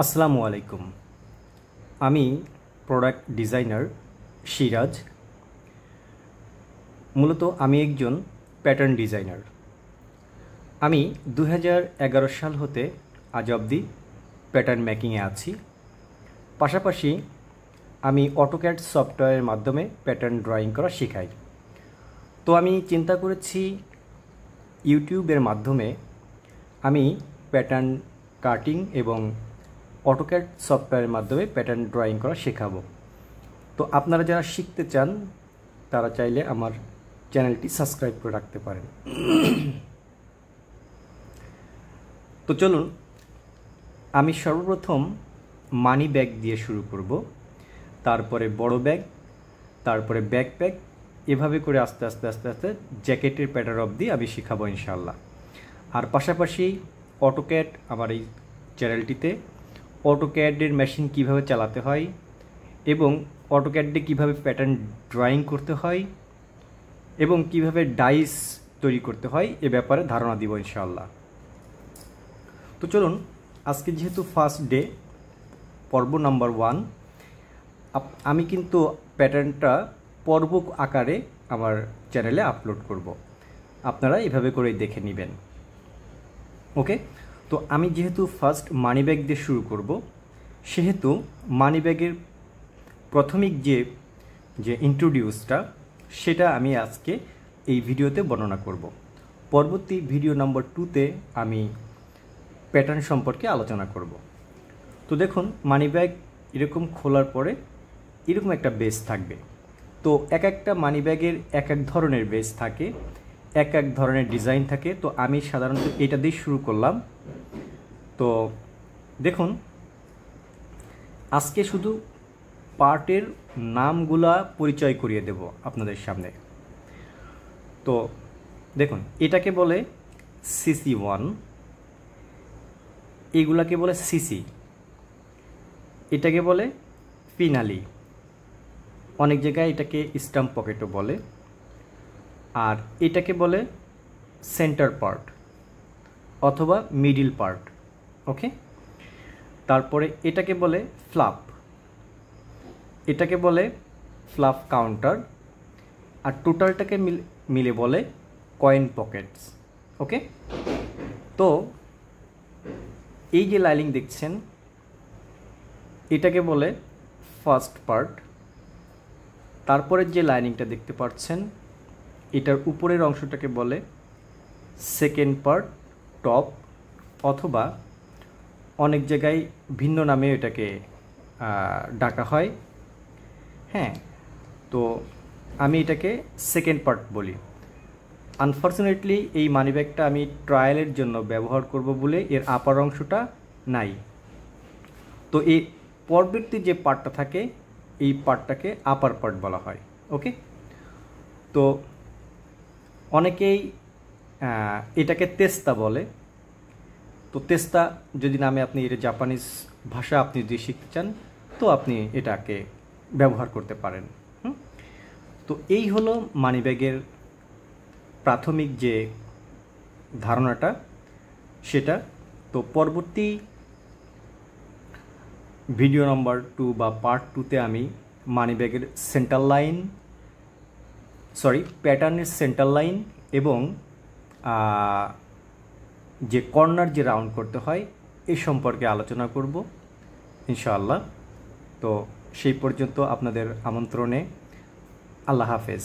আসসালামু আলাইকুম। আমি প্রোডাক্ট ডিজাইনার সিরাজ। মূলত আমি একজন প্যাটার্ন ডিজাইনার। আমি 2011 সাল হতে আজ অবধি প্যাটার্ন মেকিংয়ে আছি। পাশাপাশি আমি অটোক্যাড সফটওয়্যারের মাধ্যমে প্যাটার্ন ড্রয়িং করা শেখাই। তো আমি চিন্তা করেছি ইউটিউবের মাধ্যমে আমি প্যাটার্ন কাটিং এবং অটোক্যাড সফটওয়্যারের মাধ্যমে প্যাটার্ন ড্রয়িং করা শেখাবো। তো আপনারা যারা শিখতে চান তারা চাইলে আমার চ্যানেলটি সাবস্ক্রাইব করে রাখতে পারেন। তো চলুন, আমি সর্বপ্রথম মানি ব্যাগ দিয়ে শুরু করব, তারপরে বড় ব্যাগ, তারপরে ব্যাকপ্যাক, এভাবে করে আস্তে আস্তে আস্তে আস্তে জ্যাকেটের প্যাটার্ন অবধি আমি শেখাবো ইনশাআল্লাহ। আর পাশাপাশি অটোক্যাড, আমার এই চ্যানেলটিতে অটোক্যাডের মেশিন কিভাবে চালাতে হয় এবং অটোক্যাডে কিভাবে প্যাটার্ন ড্রয়িং করতে হয় এবং কিভাবে ডাইস তৈরি করতে হয় এ ব্যাপারে ধারণা দিব ইনশাআল্লাহ। তো চলুন, আজকে যেহেতু ফার্স্ট ডে, পর্ব নাম্বার 1, আমি কিন্তু প্যাটার্নটা পর্ব আকারে আমার চ্যানেলে আপলোড করব। আপনারা এভাবে করেই দেখে নেবেন। ওকে, তো আমি যেহেতু ফার্স্ট মানি ব্যাগ দিয়ে শুরু করব, সেহেতু মানি ব্যাগের প্রাথমিক যে ইন্ট্রোডিউসটা সেটা আমি আজকে এই ভিডিওতে বর্ণনা করব। পরবর্তী ভিডিও নাম্বার 2তে আমি প্যাটার্ন সম্পর্কে আলোচনা করব। তো দেখুন, মানি ব্যাগ এরকম খোলার পরে এরকম একটা বেস থাকবে। তো এক একটা মানি ব্যাগের এক এক ধরনের বেস থাকে, এক এক ধরনের ডিজাইন থাকে। তো আমি সাধারণত এটা দিয়ে শুরু করলাম। তো দেখুন, আজকে শুধু পার্টের নামগুলা পরিচয় করিয়ে দেব আপনাদের সামনে। তো দেখুন, এটাকে বলে CC1, এগুলাকে বলে CC, এটাকে বলে ফিনালি, অনেক জায়গায় এটাকে স্টাম্প পকেটও বলে, আর এটাকে বলে সেন্টার পার্ট অথবা মিডিল পার্ট। ওকে, তারপরে এটাকে বলে ফ্লাপ, এটাকে বলে ফ্লাপ কাউন্টার, আর টোটালটাকে মিলে বলে কয়েন পকেটস। ওকে, তো এই যে লাইনিং দেখছেন এটাকে বলে ফার্স্ট পার্ট। তারপরে যে লাইনিংটা দেখতে পাচ্ছেন এটার উপরের অংশটাকে বলে সেকেন্ড পার্ট, টপ, অথবা অনেক জায়গায় ভিন্ন নামে এটাকে ডাকা হয়। হ্যাঁ, তো আমি এটাকে সেকেন্ড পার্ট বলি। আনফর্চুনেটলি এই মানিব্যাগটা আমি ট্রায়ালের জন্য ব্যবহার করব বলে এর আপার অংশটা নাই। তো এই পরবর্তী যে পার্টটা থাকে এই পার্টটাকে আপার পার্ট বলা হয়। ওকে, তো অনেকেই এটাকে তেস্তা বলে। তো তেস্তা যদি নামে আপনি এটা জাপানিজ ভাষা আপনি যদি শিখতে চান তো আপনি এটাকে ব্যবহার করতে পারেন। তো এই হলো মানিব্যাগের প্রাথমিক যে ধারণাটা সেটা। তো পরবর্তী ভিডিও নাম্বার 2 বা পার্ট 2তে আমি মানিব্যাগের প্যাটার্নের সেন্টার লাইন এবং যে কর্নার যে রাউন্ড করতে হয় এই সম্পর্কে আলোচনা করব ইনশাআল্লাহ। তো সেই পর্যন্ত আপনাদের আমন্ত্রণে আল্লাহ হাফেজ।